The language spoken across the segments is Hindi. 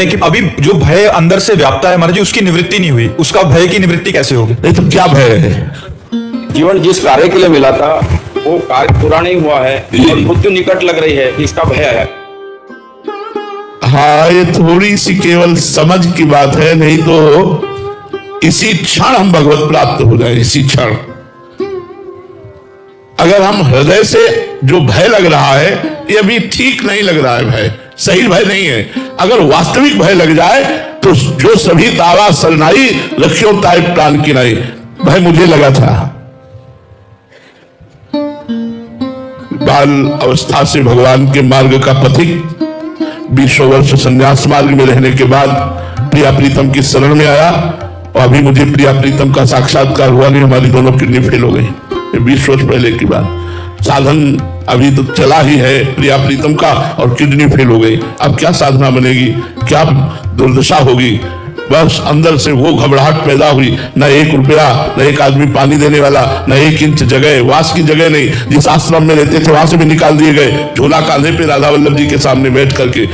कि अभी जो भय अंदर से व्याप्ता है महाराज जी, उसकी निवृत्ति नहीं हुई, उसका भय की निवृत्ति कैसे होगी? नहीं तो क्या भय है? जीवन जिस कार्य के लिए मिला था वो कार्य पूरा नहीं हुआ है और मृत्यु निकट लग रही है, इसका भय है। हाँ, ये थोड़ी सी केवल समझ की बात है, नहीं तो इसी क्षण हम भगवत प्राप्त हो जाए। इसी क्षण अगर हम हृदय से जो भय लग रहा है, ये अभी ठीक नहीं लग रहा है, भय सही भय नहीं है। अगर वास्तविक भय लग जाए तो जो सभी दावा सरनाई रखियो ताई प्राण की नहीं, भय मुझे लगा था। बाल अवस्था से भगवान के मार्ग का पथिक 20 वर्ष संन्यास मार्ग में रहने के बाद प्रिया प्रीतम की शरण में आया और अभी मुझे प्रिया प्रीतम का साक्षात्कार हुआ नहीं। हमारी दोनों किडनी फेल हो गई 20 वर्ष पहले की बात। साधन अभी तो चला ही है प्रिया प्रीतम का और किडनी फेल हो गई। अब क्या साधना बनेगी, क्या दुर्दशा होगी? बस अंदर से वो घबराहट पैदा हुई। न 1 रुपया, न एक आदमी पानी देने वाला, न 1 इंच जगह, वास की जगह नहीं। जिस आश्रम में रहते थे वहां से भी निकाल दिए गए, झोला कांधे पे राधा वल्लभ जी के सामने बैठ करके।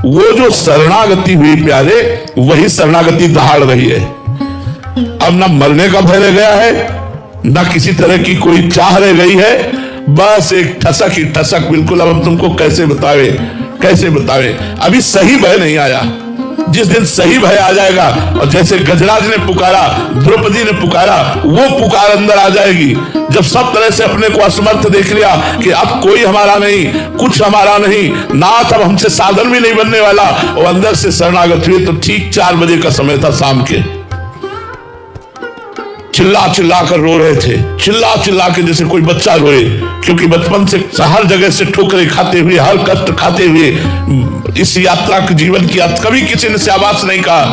वो जो शरणागति हुई प्यारे, वही शरणागति दहाड़ रही है। अब ना मरने का भय रह गया है, ना किसी तरह की कोई चाह रह गई है, बस एक ठसक ही ठसक। बिल्कुल अब हम तुमको कैसे बतावे, अभी सही भय नहीं आया। जिस दिन सही भय आ जाएगा, और जैसे गजराज ने पुकारा, द्रौपदी ने पुकारा, वो पुकार अंदर आ जाएगी। जब सब तरह से अपने को असमर्थ देख लिया कि अब कोई हमारा नहीं, कुछ हमारा नहीं, नाथ अब हमसे साधन भी नहीं बनने वाला, और अंदर से शरणागत हुए। तो ठीक 4 बजे का समय था शाम के। चिल्ला चिल्ला कर रो रहे थे, चिल्ला चिल्ला के जैसे कोई बच्चा रोए, क्योंकि बचपन से हर जगह से ठोकरें खाते हुए, हर कष्ट खाते हुए इस यात्रा के जीवन की कभी किसी ने शाबाश नहीं कहा,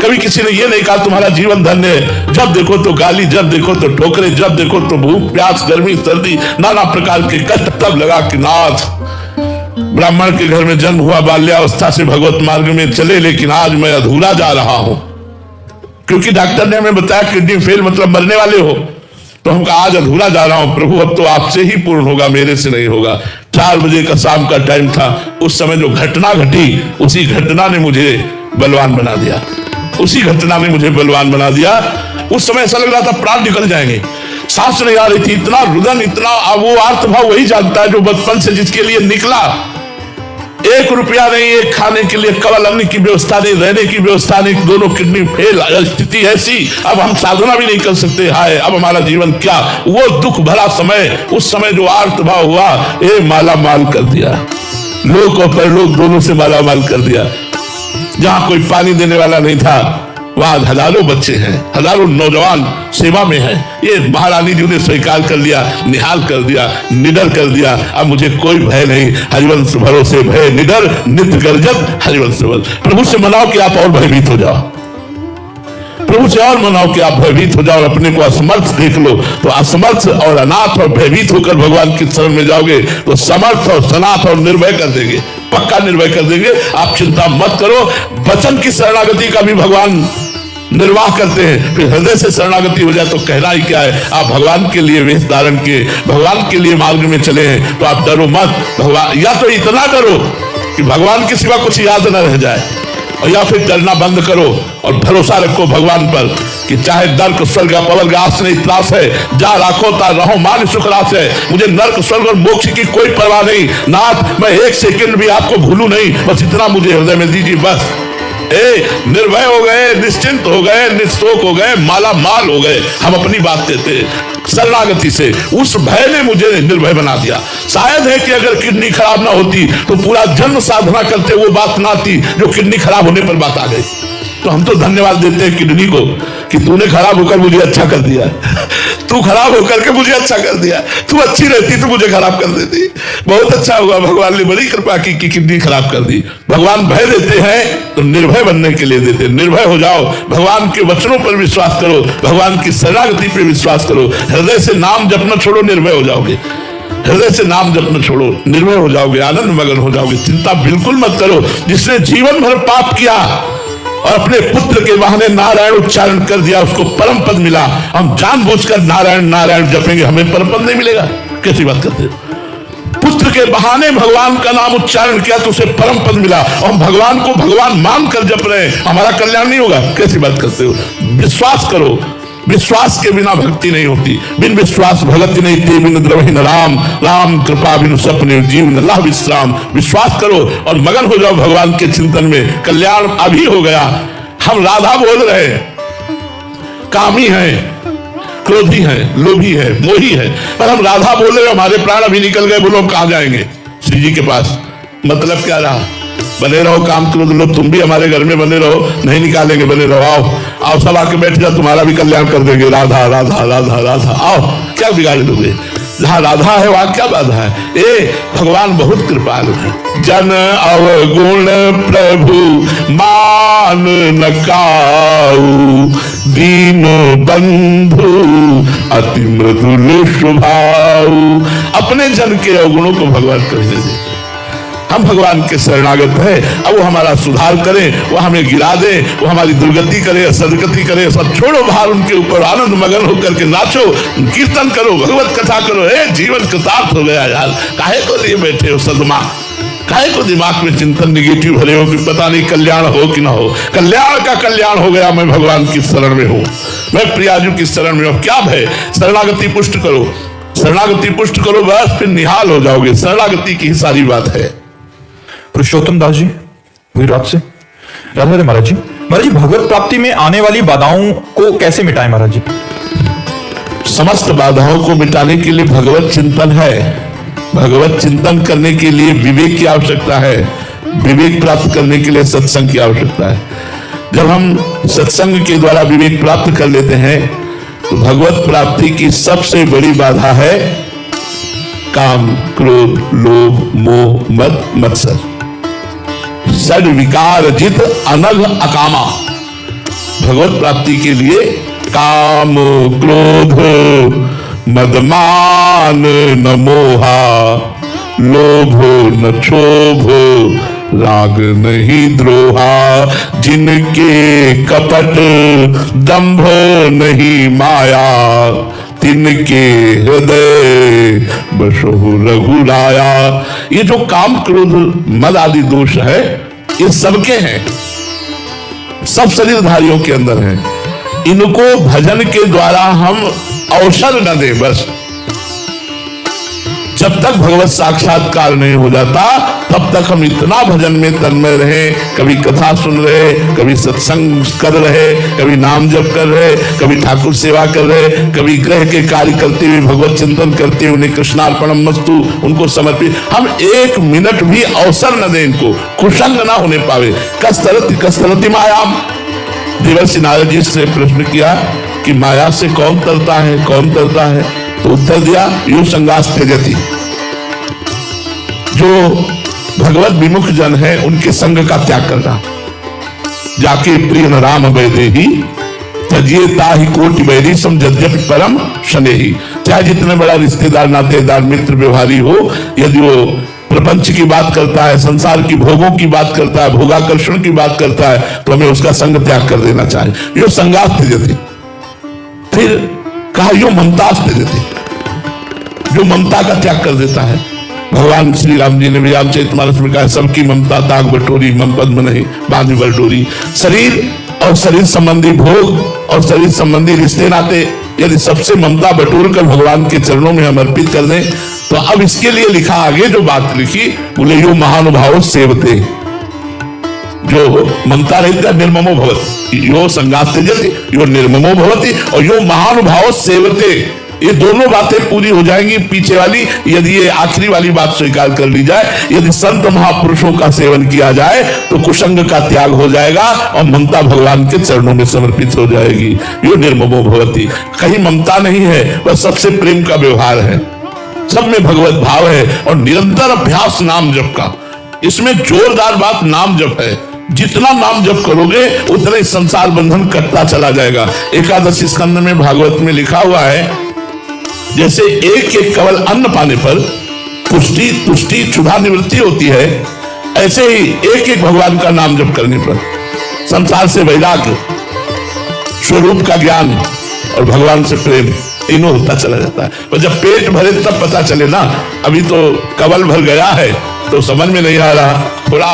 कभी किसी ने ये नहीं कहा तुम्हारा जीवन धन्य है। जब देखो तो गाली, जब देखो तो ठोकरें, जब देखो तो भूख प्यास, गर्मी सर्दी, नाना प्रकार के कष्ट। तब लगा कि नाथ, ब्राह्मण के घर में जन्म हुआ, बाल्यावस्था से भगवत मार्ग में चले, लेकिन आज मैं अधूरा जा रहा हूं, क्योंकि डॉक्टर ने हमें बताया किडनी फेल मतलब मरने वाले हो। तो हम कहा आज अधूरा जा रहा हूं प्रभु, अब तो आपसे ही पूर्ण होगा, मेरे से नहीं होगा। 4 बजे का शाम का टाइम था। उस समय जो घटना घटी, उसी घटना ने मुझे बलवान बना दिया, उसी घटना ने मुझे बलवान बना दिया। उस समय ऐसा लग रहा था प्राण निकल जाएंगे, सांस नहीं आ रही थी, इतना रुदन, इतना वो आर्तभाव वही जानता है जो बचपन से जिसके लिए निकला। 1 रुपया नहीं, एक खाने के लिए केवल अन्न की व्यवस्था नहीं, रहने की व्यवस्था नहीं, दोनों किडनी फेल, स्थिति ऐसी, अब हम साधना भी नहीं कर सकते। हाय अब हमारा जीवन क्या? वो दुख भरा समय, उस समय जो आर्तभाव हुआ, ये माला माल कर दिया, लोक और परलोक दोनों से माला माल कर दिया। जहां कोई पानी देने वाला नहीं था, वहां हजारों बच्चे हैं, हजारों नौजवान सेवा में हैं। ये महारानी जी ने स्वीकार कर लिया, निहाल कर दिया, निडर कर दिया। अब मुझे कोई भय नहीं, हरिवंश भरोसे भय निडर, नित्य गर्जत हरिवंश बल। प्रभु से मनाओ कि आप और भयभीत हो जाओ, प्रभु से और मनाओ कि आप भयभीत हो जाओ और अपने को असमर्थ देख लो। तो असमर्थ और अनाथ और भयभीत होकर भगवान की शरण में जाओगे तो समर्थ और सनाथ और निर्भय कर देंगे, पक्का निर्भय कर देंगे। आप चिंता मत करो। वचन की शरणागति का भी भगवान निर्वाह करते हैं। फिर हृदय से शरणागति हो जाए तो कहना ही क्या है। आप भगवान के लिए वेश धारण किए, भगवान के लिए मार्ग में चले हैं, तो आप डरो मत। भगवान या तो इतना डरो कि भगवान के सिवा कुछ याद न रह जाए, और या फिर डरना बंद करो और भरोसा रखो भगवान पर कि चाहे नर्क स्वर्ग पवर्ग आस नहीं त्रास है, जा राखो ता रहो मान सुख रास है। मुझे नर्क स्वर्ग और मोक्ष की कोई परवाह नहीं नाथ, मैं 1 सेकंड भी आपको भूलू नहीं, बस इतना मुझे हृदय में दीजिए। बस निर्भय हो गए, निश्चिंत हो गए, निशोक हो गए, माला माल हो गए। हम अपनी बात कहते हैं शरणागति से। उस भय ने मुझे निर्भय बना दिया। शायद है कि अगर किडनी खराब ना होती तो पूरा जन्म साधना करते वो बात ना आती जो किडनी खराब होने पर बात आ गई। तो हम तो धन्यवाद देते हैं किडनी को कि तूने खराब होकर मुझे अच्छा कर दिया, तू खराब होकर के मुझे अच्छा कर दिया। तू अच्छी रहती तो मुझे खराब कर देती। बहुत अच्छा हुआ, भगवान ने बड़ी कृपा की कि किडनी खराब कर दी। भगवान भय देते हैं तो निर्भय बनने के लिए देते हैं। निर्भय हो जाओ, भगवान के वचनों पर विश्वास करो, भगवान की शरणागति पर विश्वास करो। हृदय से नाम जपना छोड़ो, निर्भय हो जाओगे। हृदय से नाम जपना छोड़ो, निर्भय हो जाओगे, आनंद मगन हो जाओगे। चिंता बिल्कुल मत करो। जिसने जीवन भर पाप किया और अपने पुत्र के बहाने नारायण उच्चारण कर दिया, उसको परम पद मिला। हम जानबूझकर नारायण नारायण जपेंगे, हमें परम पद नहीं मिलेगा? कैसी बात करते हो? पुत्र पुत्र के बहाने भगवान का नाम उच्चारण किया तो उसे परम पद मिला, और भगवान को भगवान मानकर जप रहे हैं, हमारा कल्याण नहीं होगा? कैसी बात करते हो? विश्वास करो, विश्वास के बिना भक्ति नहीं होती। बिन विश्वास भगति नहीं ते बिन द्रवहि न राम, राम कृपा बिन सपने जीवन अल्लाह विश्राम। विश्वास करो और मगन हो जाओ भगवान के चिंतन में, कल्याण अभी हो गया। हम राधा बोल रहे हैं, कामी है, क्रोधी है, लोभी है, मोही है, पर हम राधा बोल रहे, हमारे प्राण अभी निकल गए, बोलो हम कहां जाएंगे? श्री जी के पास। मतलब क्या रहा? बने रहो काम क्रोध लोग, तुम भी हमारे घर में बने रहो, नहीं निकालेंगे, बने रहो, आओ आओ सब आके बैठ जाओ, तुम्हारा भी कल्याण कर देंगे। राधा राधा राधा राधा, आओ, क्या बिगाड़ दोगे? जहां राधा है वहां क्या बाधा है? ए भगवान बहुत कृपालु है। जन अवगुण प्रभु मान न काऊ, दीनो बंधु अति मृदुल स्वभाव। अपने जन के अवगुणों को भगवान करने दे। हम भगवान के शरणागत है, अब वो हमारा सुधार करें, वो हमें गिरा दे, वो हमारी दुर्गति करे, सदगति करे, सब छोड़ो भार उनके ऊपर, आनंद मगन होकर के नाचो, कीर्तन करो, भगवत कथा करो। जीवन कृतार्थ हो गया यार, काहे को लिए बैठे हो सदमा? काहे को दिमाग में चिंतन निगेटिव भरे हो कि पता नहीं कल्याण हो कि ना हो? कल्याण का कल्याण हो गया। मैं भगवान की शरण में हूं, मैं प्रियाजू की शरण में हूं। क्या भय? शरणागति पुष्ट करो, शरणागति पुष्ट करो, बस फिर निहाल हो जाओगे। शरणागति की सारी बात है। पुरुषोत्तम दास जी गुजरात से। राधे राधे महाराज जी। महाराज जी, भगवत प्राप्ति में आने वाली बाधाओं को कैसे मिटाएं महाराज जी? समस्त बाधाओं को मिटाने के लिए भगवत चिंतन है। भगवत चिंतन करने के लिए विवेक की आवश्यकता है। विवेक प्राप्त करने के लिए सत्संग की आवश्यकता है। जब हम सत्संग के द्वारा विवेक प्राप्त कर लेते हैं तो भगवत प्राप्ति की सबसे बड़ी बाधा है काम, क्रोध, लोभ, मोह, मद, मत्सर। सद विकार जित अनघ अकामा। भगवत प्राप्ति के लिए काम, क्रोध, मदमान न मोहा, लोभ न क्षोभ, राग नहीं द्रोहा, जिनके कपट दंभ नहीं माया, तिनके हृदय बसो रघुराया। ये जो काम, क्रोध, मद आदि दोष है, ये सबके हैं, सब शरीरधारियों के अंदर है। इनको भजन के द्वारा हम अवसर न दें। बस जब तक भगवत साक्षात्कार नहीं हो जाता तब तक हम इतना भजन में तन्मय रहे, कभी कथा सुन रहे, कभी सत्संग कर रहे, कभी नाम जप कर रहे, कभी ठाकुर सेवा कर रहे, कभी ग्रह के कार्य करते हुए भगवत चिंतन करते हुए उन्हें कृष्णार्पणम मस्तु उनको समर्पित। हम एक मिनट भी अवसर न दें, इनको कुसंग ना होने पावे। कसरती मायाम। देवर्षि नारद जी से प्रश्न किया कि माया से कौन तरता है, कौन तरता है? तो उत्तर दिया, यू संगास त्यजति। जो भगवत विमुख जन है उनके संग का त्याग करना। जाके प्रिय न राम वैदेही तजिए ताहि कोटि वैरी सम यद्यपि परम शनेही। चाहे जितने बड़ा रिश्तेदार, नातेदार, मित्र, व्यवहारी हो, यदि वो प्रपंच की बात करता है, संसार की भोगों की बात करता है, भोगाकर्षण की बात करता है, तो हमें उसका संग त्याग कर देना चाहिए। यो संगास त्यजति। फिर कहा यो ममता त्यजति, जो ममता का त्याग कर देता है। भगवान श्री राम जी ने भी रामचरितमानस में कहा, सबकी ममता ताग बटोरी, मम पद्म नहीं बांध बटोरी। शरीर और शरीर संबंधी भोग और शरीर संबंधी रिश्ते नाते यदि सबसे ममता बटोर कर भगवान के चरणों में हम अर्पित कर दें, तो अब इसके लिए लिखा, आगे जो बात लिखी, बोले यो महानुभाव सेवते। जो ममता रहित निर्ममो भवति, यो संगास त्यजति, यो निर्ममो भवति, और यो महानुभाव सेवते। ये दोनों बातें पूरी हो जाएंगी पीछे वाली, यदि ये आखिरी वाली बात स्वीकार कर ली जाए। यदि संत महापुरुषों का सेवन किया जाए तो कुसंग का त्याग हो जाएगा और ममता भगवान के चरणों में समर्पित हो जाएगी। यो निर्ममो भवति। कहीं ममता नहीं है, बस सबसे प्रेम का व्यवहार है, सब में भगवत भाव है और निरंतर अभ्यास नाम जप का। इसमें जोरदार बात नाम जप है। जितना नाम जप करोगे उतना ही संसार बंधन कटता चला जाएगा। एकादशी स्कंद में भागवत में लिखा हुआ है, जैसे एक एक कवल अन्न पाने पर पुष्टि, तुष्टि, क्षुधा निवृत्ति होती है, ऐसे ही एक एक भगवान का नाम जप करने पर संसार से वैराग्य, स्वरूप का ज्ञान और भगवान से प्रेम, तीनों होता चला जाता है। पर जब पेट भरे तब पता चले ना, अभी तो कवल भर गया है तो समझ में नहीं आ रहा। थोड़ा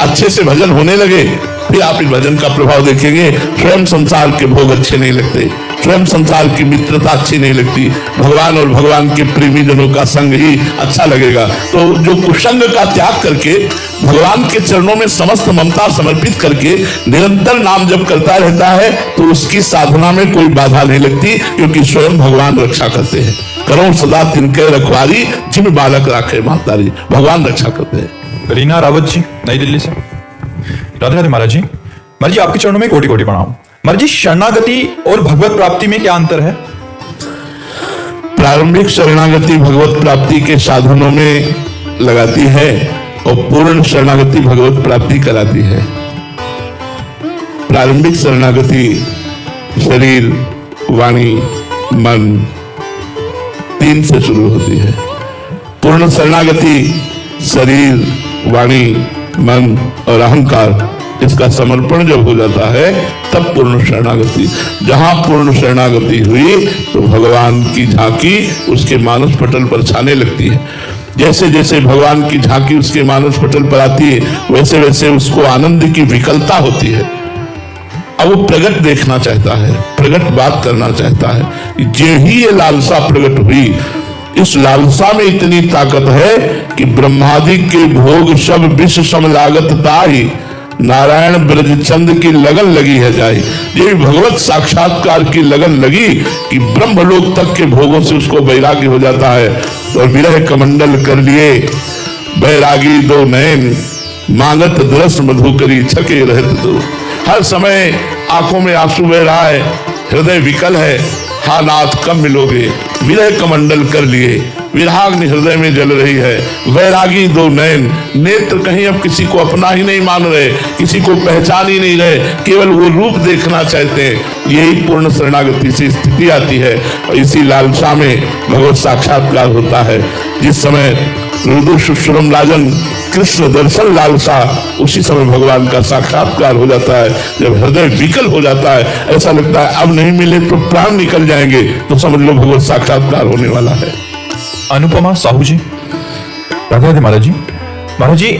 अच्छे से भजन होने लगे, फिर आप इस भजन का प्रभाव देखेंगे। स्वयं संसार के भोग अच्छे नहीं लगते, स्वयं संसार की मित्रता अच्छी नहीं लगती, भगवान और भगवान के प्रेमी जनों का संग ही अच्छा लगेगा। तो जो कुसंग का त्याग करके भगवान के चरणों में समस्त ममता समर्पित करके निरंतर नाम जप करता रहता है तो उसकी साधना में कोई बाधा नहीं लगती, क्योंकि स्वयं भगवान रक्षा करते हैं। करो सदा तिनके रखवारी, जिम बालक राखे मातारी, भगवान रक्षा करते हैं। रीना रावत जी, नई दिल्ली से। राधे राधे महाराज जी। महाराज जी, आपके चरणों में कोटि कोटि प्रणाम। महाराज जी, शरणागति और भगवत प्राप्ति में क्या अंतर है? प्रारंभिक शरणागति भगवत प्राप्ति के साधनों में लगाती है और पूर्ण शरणागति भगवत प्राप्ति कराती है। प्रारंभिक शरणागति शरीर, वाणी, मन, तीन से शुरू होती है। पूर्ण शरणागति शरीर, वाणी, मन और अहंकार, इसका समर्पण जब हो जाता है तब पूर्ण शरणागति। जहां पूर्ण शरणागति हुई तो भगवान की झांकी उसके मानस पटल पर छाने लगती है। जैसे जैसे भगवान की झांकी उसके मानस पटल पर आती है वैसे वैसे उसको आनंद की विकलता होती है। अब वो प्रगट देखना चाहता है, प्रगट बात करना चाहता है। जो ही ये लालसा प्रगट हुई, इस लालसा में इतनी ताकत है कि ब्रह्मादि के भोग सब विष सम लागत ताहि, नारायण ब्रजचंद की लगन लगी है जाए। ये भगवत साक्षात्कार की लगन लगी कि ब्रह्मलोक तक के भोगों से उसको वैराग्य हो जाता है। और विरह कमंडल कर लिए बैरागी दो नयन, मांगत दरस मधुकरी छके रहत दो। हर समय आंखों में आंसू बह रहा है, हृदय विकल है, हा नाथ कब मिलोगे। विरह कमंडल कर लिए, विराग्नि हृदय में जल रही है। वैरागी दो नयन, नेत्र कहीं अब किसी को अपना ही नहीं मान रहे, किसी को पहचान ही नहीं रहे, केवल वो रूप देखना चाहते हैं। यही पूर्ण शरणागति से स्थिति आती है और इसी लालसा में भगवत साक्षात्कार होता है। जिस समय रुद्र सुश्रम राजन कृष्ण दर्शन लालसा, उसी समय भगवान का साक्षात्कार हो जाता है। जब हृदय विकल हो जाता है, ऐसा लगता है अब नहीं मिले तो प्राण निकल जाएंगे, तो समझ लो भगवत साक्षात्कार होने वाला है। अनुपमा साहू जी, राधे राधे महाराज जी। महाराज जी,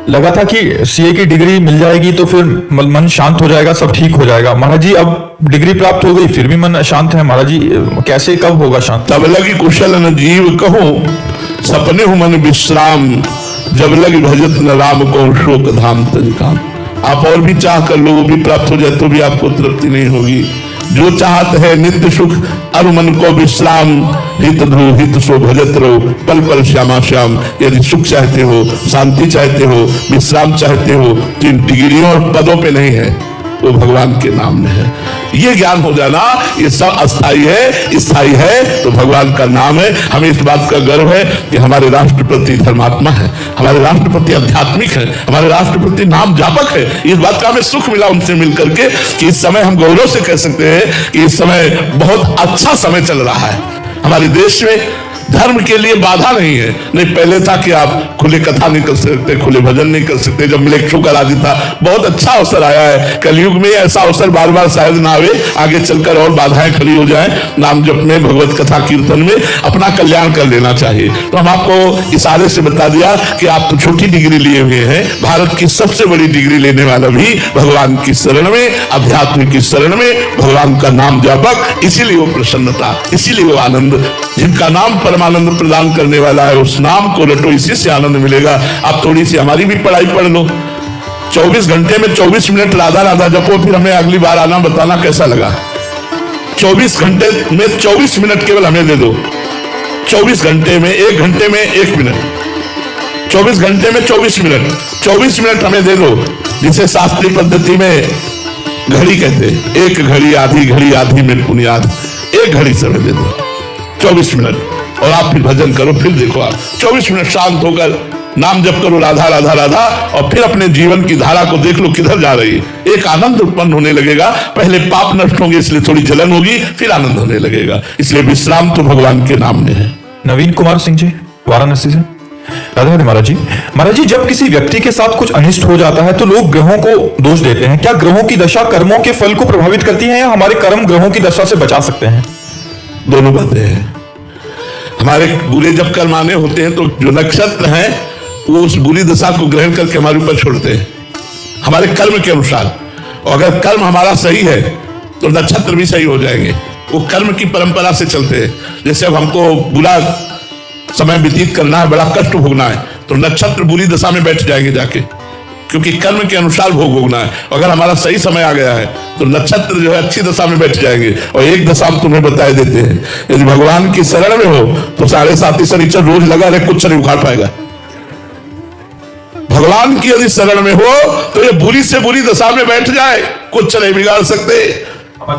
लगा था कि सीए की डिग्री मिल जाएगी तो फिर मन शांत हो जाएगा, सब ठीक हो जाएगा। महाराज जी, अब डिग्री प्राप्त हो गई फिर भी मन अशांत है। महाराज जी, कैसे कब होगा शांत? तब लगी कुशल न जीव कहो, सपने हो मन विश्राम, जब लगी भजत न राम को शोक धाम तज काम। आप और भी चाह कर लो, वो भी प्राप्त हो जाए तो भी आपको तृप्ति नहीं होगी। जो चाहत है नित्य सुख, अरु मन को विश्राम, हित ध्रुव हित सो भजत रहो, पल पल श्यामा श्याम। यदि सुख चाहते हो, शांति चाहते हो, विश्राम चाहते हो, तो इन डिग्रियों और पदों पे नहीं है, वो भगवान के नाम में है। ये ज्ञान हो जाना, ये सब अस्थाई है, स्थायी है तो भगवान का नाम है। हमें इस बात का गर्व है कि हमारे राष्ट्रपति धर्मात्मा है, हमारे राष्ट्रपति आध्यात्मिक है, हमारे राष्ट्रपति नाम जापक है। इस बात का हमें सुख मिला उनसे मिलकर के कि इस समय हम गौरव से कह सकते हैं कि इस समय बहुत अच्छा समय चल रहा है हमारे देश में। धर्म के लिए बाधा नहीं है। नहीं, पहले था कि आप खुले कथा नहीं कर सकते, खुले भजन नहीं कर सकते, जब मिलेक्षु का राजी था। बहुत अच्छा अवसर आया है, कलयुग में ऐसा अवसर बार बार शायद ना आवे, आगे चलकर और बाधाएं खड़ी हो जाएं। नाम जप में, भगवत कथा कीर्तन में अपना कल्याण कर लेना चाहिए। तो हम आपको इशारे से बता दिया कि आप तो छोटी डिग्री लिए हुए हैं, भारत की सबसे बड़ी डिग्री लेने वाला भी भगवान की शरण में, अध्यात्म की शरण में, भगवान का नाम जापक। इसीलिए वो प्रसन्नता, इसीलिए वो आनंद। जिनका नाम परमानंद प्रदान करने वाला है, उस नाम को रटो, इसी से आनंद मिलेगा। आप थोड़ी सी हमारी भी पढ़ाई पढ़ लो, 24 घंटे में 24 मिनट राधा राधा जपो, फिर हमें अगली बार आना बताना कैसा लगा। 24 घंटे में 24 मिनट केवल हमें दे दो। 24 घंटे में 1 घंटे में 1 मिनट, 24 घंटे में 24 मिनट, 24 मिनट हमें दे दो, जिसे शास्त्रीय पद्धति में घड़ी कहते। एक घड़ी आधी मिनट पुनियाद, 1 घड़ी समय दे दो, 24 मिनट। और आप फिर भजन करो, फिर देखो आप 24 मिनट शांत होकर नाम जप करो, राधा राधा राधा, और फिर अपने जीवन की धारा को देख लो किधर जा रही है। एक आनंद उत्पन्न होने लगेगा। पहले पाप नष्ट होंगे इसलिए थोड़ी जलन होगी, फिर आनंद होने लगेगा। इसलिए विश्राम तो भगवान के नाम में है। नवीन कुमार सिंह जी, वाराणसी से। राधे राधे महाराज जी। महाराज जी, जब किसी व्यक्ति के साथ कुछ अनिष्ट हो जाता है तो लोग ग्रहों को दोष देते हैं। क्या ग्रहों की दशा कर्मों के फल को प्रभावित करती है या हमारे कर्म ग्रहों की दशा से बचा सकते हैं? दोनों बातें हैं। हमारे बुरे जब कर्म आने होते हैं तो जो नक्षत्र हैं वो उस बुरी दशा को ग्रहण करके हमारे ऊपर छोड़ते हैं हमारे कर्म के अनुसार। और अगर कर्म हमारा सही है तो नक्षत्र भी सही हो जाएंगे। वो कर्म की परंपरा से चलते हैं। जैसे अब हमको बुरा समय व्यतीत करना है, बड़ा कष्ट भोगना है, तो नक्षत्र बुरी दशा में बैठ जाएंगे जाके, क्योंकि कर्म के अनुसार भोग भोगना है। अगर हमारा सही समय आ गया है तो नक्षत्र जो है अच्छी दशा में बैठ जाएंगे। और एक दशा हम तुम्हें बताए देते हैं, यदि भगवान की शरण में हो तो 7.5 शनिचर रोज लगा रहे, कुछ नहीं उखाड़ पाएगा। भगवान की यदि शरण में हो तो ये बुरी से बुरी दशा में बैठ जाए, कुछ नहीं बिगाड़ सकते।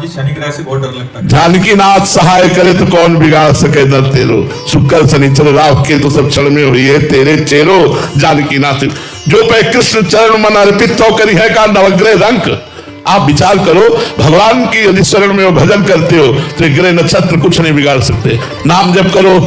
शनि ग्रह से बहुत डर लगता है। जानकी नाथ सहाय करे तो कौन बिगाड़ सके नर तेरो, शुक्र शनिचर राहु के तो सब क्षण में हुई है तेरे चेरो। जानकी नाथ जो पे कृष्ण चरण मन अर्पित तो करी है का नवग्रह रंक। आप विचार करो, भगवान की यदि शरण में हो, भजन करते हो तो ग्रह नक्षत्र कुछ नहीं बिगाड़ सकते। नाम जप करो,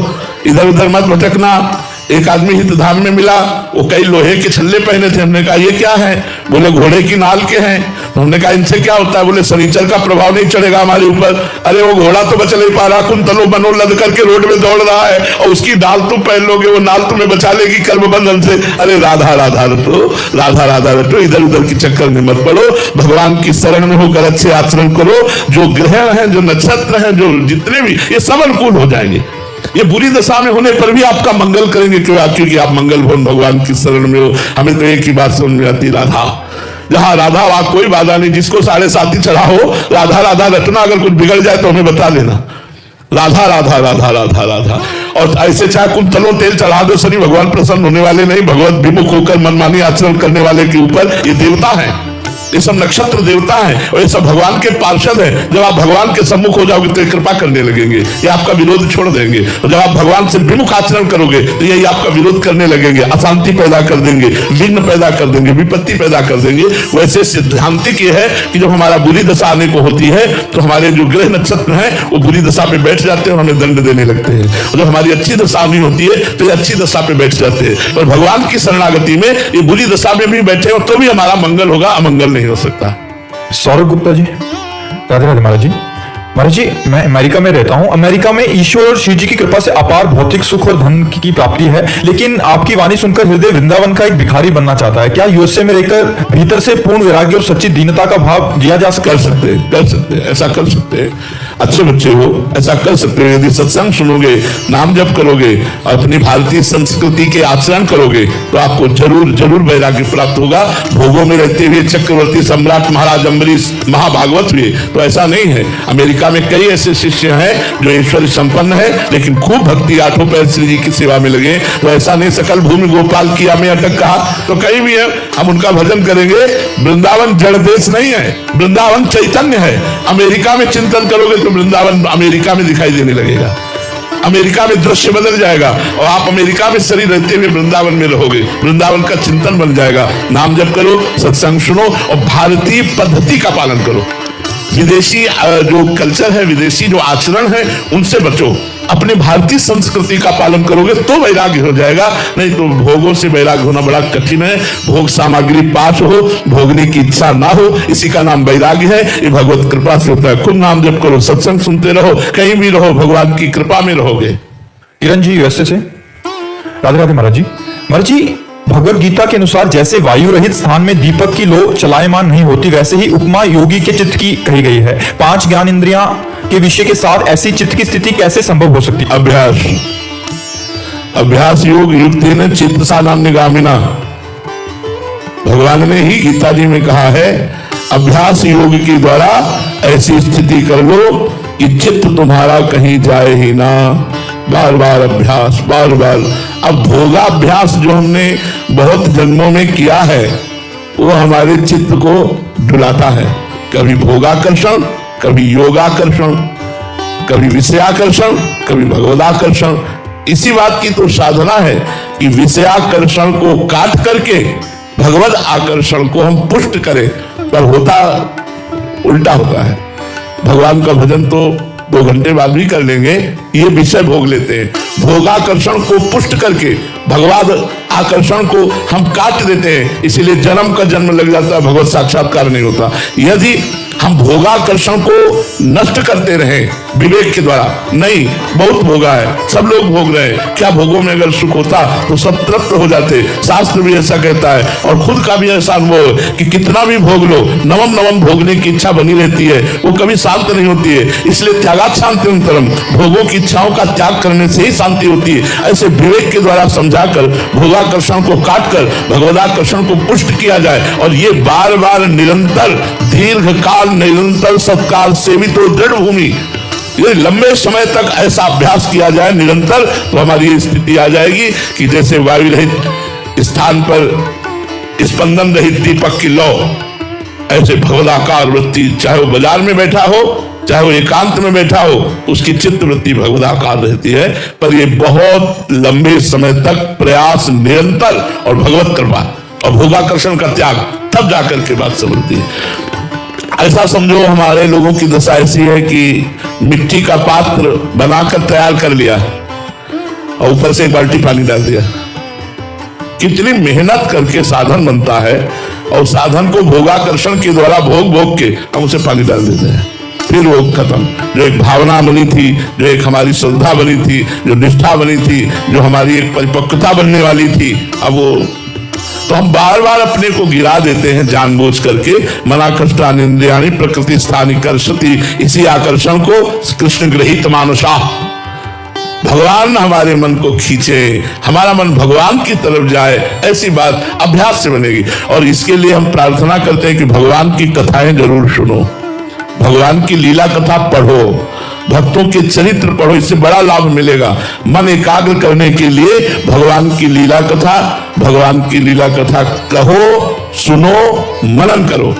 इधर उधर मत भटकना। एक आदमी हित धाम में मिला, वो कई लोहे के छल्ले पहने थे। हमने कहा ये क्या है? बोले घोड़े की नाल के हैं। तो हमने कहा इनसे क्या होता है? बोले शनिचर का प्रभाव नहीं चढ़ेगा हमारे ऊपर। अरे वो घोड़ा तो बच नहीं पा रहा, कुंतलो बनो लद करके रोड में दौड़ रहा है, और उसकी नाल तुम पहन लोगे, वो नाल तुम्हें बचा लेगी कर्म बंधन से। अरे राधा राधा रटो, राधा राधा रटो, इधर उधर की चक्कर में मत पड़ो। भगवान की शरण में होकर अच्छे आचरण करो। जो ग्रह हैं, जो नक्षत्र हैं, जो जितने भी, ये सब अनुकूल हो जाएंगे। ये बुरी दशा में होने पर भी आपका मंगल करेंगे। क्योंकि आप मंगल भवन भगवान की शरण में हो। हमें तो एक ही बात समझ में आती, राधा। जहां राधा वहां कोई बाधा नहीं। जिसको 7.5 चढ़ा हो, राधा राधा रटना। अगर कुछ बिगड़ जाए तो हमें बता देना। राधा राधा राधा राधा राधा। और ऐसे चाहे कुंतलों तेल चढ़ा दो, शनि भगवान प्रसन्न होने वाले नहीं। भगवत विमुख होकर मनमानी आचरण करने वाले के ऊपर ये देवता है, ये सब नक्षत्र देवता है, और ये सब भगवान के पार्षद हैं। जब आप भगवान के सम्मुख हो जाओगे तो ये कृपा करने लगेंगे, ये आपका विरोध छोड़ देंगे। और जब आप भगवान से विमुख आचरण करोगे तो यही आपका विरोध करने लगेंगे, अशांति पैदा कर देंगे, विघ्न पैदा कर देंगे, विपत्ति पैदा कर देंगे। वैसे सिद्धांतिक ये है कि जब हमारा बुरी दशा आने को होती है तो हमारे जो ग्रह नक्षत्र हैं वो बुरी दशा पे बैठ जाते हैं और हमें दंड देने लगते हैं। और जब हमारी अच्छी दशा नहीं होती है तो ये अच्छी दशा पे बैठ जाते हैं। और भगवान की शरणागति में ये बुरी दशा में भी बैठे हो तो भी हमारा मंगल होगा, अमंगल नहीं हो सकता। सौरभ गुप्ता जी, राधे राधे महाराज जी। महाराज जी, मैं अमेरिका में रहता हूँ। अमेरिका में ईश्वर और शिव जी की कृपा से अपार भौतिक सुख और धन की प्राप्ति है, लेकिन आपकी वाणी सुनकर हृदय वृंदावन का एक भिखारी बनना चाहता है। क्या यूएसए में रहकर भीतर से पूर्ण वैराग्य और सच्ची दीनता का भाव जिया जा सकता है? कर सकते, ऐसा कर सकते हैं। अच्छे बच्चे हो, ऐसा कर सकते हैं। यदि सत्संग सुनोगे, नाम जप करोगे, अपनी भारतीय संस्कृति के आचरण करोगे तो आपको जरूर जरूर वैराग्य प्राप्त होगा। भोगों में रहते हुए चक्रवर्ती सम्राट महाराज अम्बरीश महाभागवत हुए तो ऐसा नहीं है। अमेरिका में कई ऐसे शिष्य हैं जो ईश्वरी संपन्न है, लेकिन खूब भक्ति, 8 पैर श्री जी की सेवा में लगे। तो ऐसा नहीं सकल भूमि गोपाल किया में अटक कहा, तो कहीं भी है हम उनका भजन करेंगे। वृंदावन जड़ देश नहीं है, वृंदावन चैतन्य है। अमेरिका में चिंतन करोगे तो वृंदावन अमेरिका में दिखाई देने लगेगा, अमेरिका में दृश्य बदल जाएगा, और आप अमेरिका में शरीर रहते हुए वृंदावन में रहोगे। वृंदावन का चिंतन बन जाएगा। नाम जप करो, सत्संग सुनो, और भारतीय पद्धति का पालन करो। विदेशी जो कल्चर है, विदेशी जो आचरण है, उनसे बचो। अपने भारतीय संस्कृति का पालन करोगे तो वैराग्य हो जाएगा, नहीं तो भोगों से वैराग्य होना बड़ा कठिन है। भोग सामग्री पास हो, भोगने की इच्छा ना हो, इसी का नाम वैराग्य है। ये भगवत कृपा से होता है। खुद नाम जप करो, सत्संग सुनते रहो, कहीं भी रहो, भगवान की कृपा में रहोगे। किरण जी, यूएसए से। राधे राधे महाराज जी। महाराज जी, भगवत गीता के अनुसार जैसे वायु रहित स्थान में दीपक की लो चलायमान नहीं होती, वैसे ही उपमा योगी के चित्त की कही गई है। 5 ज्ञान इंद्रियां के विषय के साथ ऐसी चित्त की स्थिति कैसे संभव हो सकती है? अभ्यास, अभ्यास योग युक्ति ने चित्त सानाम निगामिना। भगवान ने ही गीता जी में कहा है, अभ्यास योग के द्वारा ऐसी स्थिति कर लो कि चित्त तुम्हारा कहीं जाए ही ना। बार बार अभ्यास, बार बार। अब भोगाभ्यास जो हमने बहुत जन्मों में किया है वो हमारे चित्त को डुलाता है। कभी भोगाकर्षण, कभी योगाकर्षण, कभी विषयाकर्षण, कभी भगवदाकर्षण। इसी बात की तो साधना है कि विषयाकर्षण को काट करके भगवद आकर्षण को हम पुष्ट करें, पर होता उल्टा होता है। भगवान का भजन तो 2 घंटे बाद भी कर लेंगे, ये विषय भोग लेते हैं। भोगाकर्षण को पुष्ट करके भगवद आकर्षण को हम काट देते हैं, इसीलिए जन्म का जन्म लग जाता है, भगवत साक्षात्कार नहीं होता। यदि हम भोगाकर्षण को नष्ट करते रहे, विवेक के द्वारा। नहीं, बहुत भोगा है, सब लोग भोग रहे हैं। क्या भोगों में अगर सुख होता तो सब तृप्त हो जाते। शास्त्र भी ऐसा कहता है और खुद का भी ऐसा अनुभव है कि कितना भी भोग लो, नवम नवम भोगने की इच्छा बनी रहती है, वो कभी शांत नहीं होती है। इसलिए त्यागात शांतिरंतरम, भोगों की इच्छाओं का त्याग करने से ही शांति होती है। ऐसे विवेक के द्वारा समझाकर भोगाकर्षण को काटकर भगवदाकर्षण को पुष्ट किया जाए और ये बार बार निरंतर दीर्घ काल निरंतर सत्काल सेवित दृढ़ भूमि, ये लंबे समय तक ऐसा अभ्यास किया जाए निरंतर, तो हमारी ये स्थिति आ जाएगी कि जैसे वायु रहित स्थान पर स्पंदन रहित दीपक की लौ, ऐसे भगवदाकार वृत्ति, चाहे वो बाजार में बैठा हो चाहे वो एकांत में बैठा हो, उसकी चित्त वृत्ति भगवदाकार रहती है। पर ये बहुत लंबे समय तक प्रयास निरंतर और भगवत कृपा और भोगाकर्षण का त्याग, तब जाकर के बात समझती है। ऐसा समझो हमारे लोगों की दशा ऐसी है कि मिट्टी का पात्र बनाकर तैयार कर लिया और ऊपर से एक बाल्टी पानी डाल दिया। कितनी मेहनत करके साधन बनता है और साधन को भोगाकर्षण के द्वारा भोग भोग के हम उसे पानी डाल देते हैं, फिर वो खत्म। जो एक भावना बनी थी, जो एक हमारी श्रद्धा बनी थी, जो निष्ठा बनी थी, जो हमारी एक परिपक्वता बनने वाली थी, अब वो तो हम बार बार अपने को गिरा देते हैं जानबूझ करके। मना कष्टानिंद्रियाणि प्रकृति स्थानी कर्षति, इसी आकर्षण को कृष्ण गृहीत मानुषा, भगवान हमारे मन को खींचे, हमारा मन भगवान की तरफ जाए, ऐसी बात अभ्यास से बनेगी। और इसके लिए हम प्रार्थना करते हैं कि भगवान की कथाएं जरूर सुनो, भगवान की लीला कथा पढ़ो, भक्तों के चरित्र पढ़ो, इससे बड़ा लाभ मिलेगा। मन एकाग्र करने के लिए भगवान की लीला कथा, भगवान की लीला कथा कहो, सुनो, मनन करो।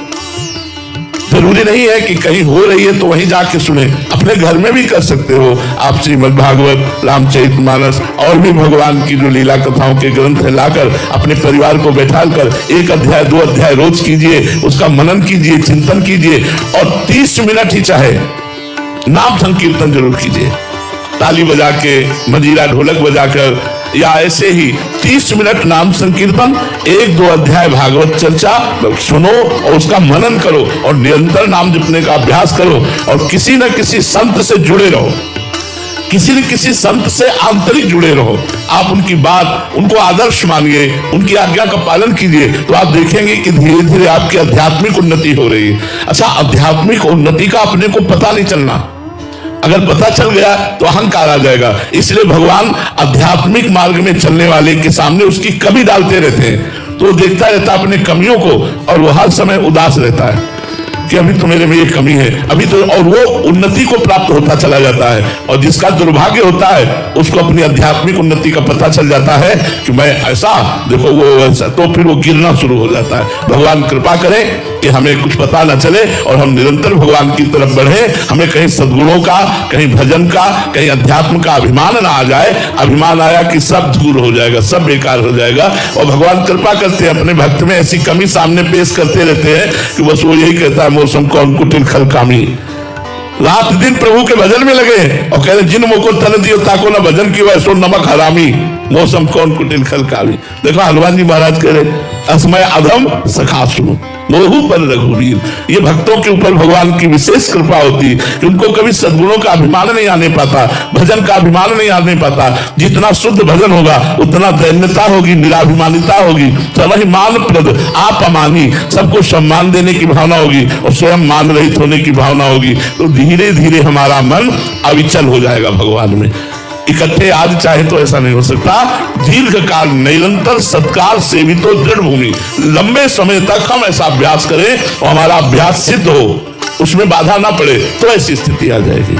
जरूरी नहीं है कि कहीं हो रही है तो वहीं जाके सुने, अपने घर में भी कर सकते हो आप। श्रीमद् भागवत, रामचरितमानस और भी भगवान की जो लीला कथाओं के ग्रंथ है लाकर अपने परिवार को बैठाकर 1 अध्याय 2 अध्याय रोज कीजिए, उसका मनन कीजिए, चिंतन कीजिए और 30 मिनट ही चाहे नाम संकीर्तन जरूर कीजिए, ताली बजा के, मजीरा ढोलक बजाकर, या ऐसे ही 30 मिनट नाम संकीर्तन, 1-2 अध्याय भागवत चर्चा सुनो और उसका मनन करो और निरंतर नाम जपने का अभ्यास करो। और किसी न किसी संत से जुड़े रहो, किसी न किसी संत से आंतरिक जुड़े रहो। आप उनकी बात, उनको आदर्श मानिए, उनकी आज्ञा का पालन कीजिए, तो आप देखेंगे कि धीरे धीरे आपकी आध्यात्मिक उन्नति हो रही है। अच्छा, आध्यात्मिक उन्नति का अपने को पता नहीं चलना, अगर पता चल गया तो अहंकार आ जाएगा। इसलिए भगवान आध्यात्मिक मार्ग में चलने वाले के सामने उसकी कमी डालते रहते हैं, तो देखता रहता अपने कमियों को और वो हर समय उदास रहता है कि अभी तो मेरे में ये कमी है, अभी तो, और वो उन्नति को प्राप्त होता चला जाता है। और जिसका दुर्भाग्य होता है उसको अपनी आध्यात्मिक उन्नति का पता चल जाता है कि मैं ऐसा, देखो वो ऐसा, तो फिर वो गिरना शुरू हो जाता है। भगवान कृपा करें कि हमें कुछ पता न चले और हम निरंतर भगवान की तरफ बढ़े, हमें कहीं सद्गुणों का, कहीं भजन का, कहीं अध्यात्म का अभिमान ना आ जाए। अभिमान आया कि सब दूर हो जाएगा, सब बेकार हो जाएगा। और भगवान कृपा करते हैं, अपने भक्त में ऐसी कमी सामने पेश करते रहते हैं कि बस वो यही कहता है, मौसम कौन कुटिल खल कामी, रात दिन प्रभु के भजन में लगे और कह रहे जिन मुको तन दियो ताको ना भजन की वैसो नमक हरामी, मौसम कौन कुटिल खल कामी। देखो हनुमान जी महाराज कह रहे असमय अधम सखा सुनो मोहू पर रघुवीर। ये भक्तों के ऊपर भगवान की विशेष कृपा होती है कि उनको कभी सद्गुणों का अभिमान नहीं आने पाता, भजन का अभिमान नहीं आने पाता। जितना शुद्ध भजन होगा उतना दैन्यता होगी, निराभिमानिता होगी, स्वाभिमान प्रद आप अमानी, सबको सम्मान देने की भावना होगी और स्वयं मान रहित होने की भावना होगी। तो धीरे धीरे हमारा मन अविचल हो जाएगा भगवान में। इकट्ठे आज चाहे तो ऐसा नहीं हो सकता। दीर्घ काल निरंतर सत्कार सेवितो दृढ़ भूमि, लंबे समय तक हम ऐसा अभ्यास करें और हमारा अभ्यास सिद्ध हो, उसमें बाधा ना पड़े, तो ऐसी स्थिति आ जाएगी।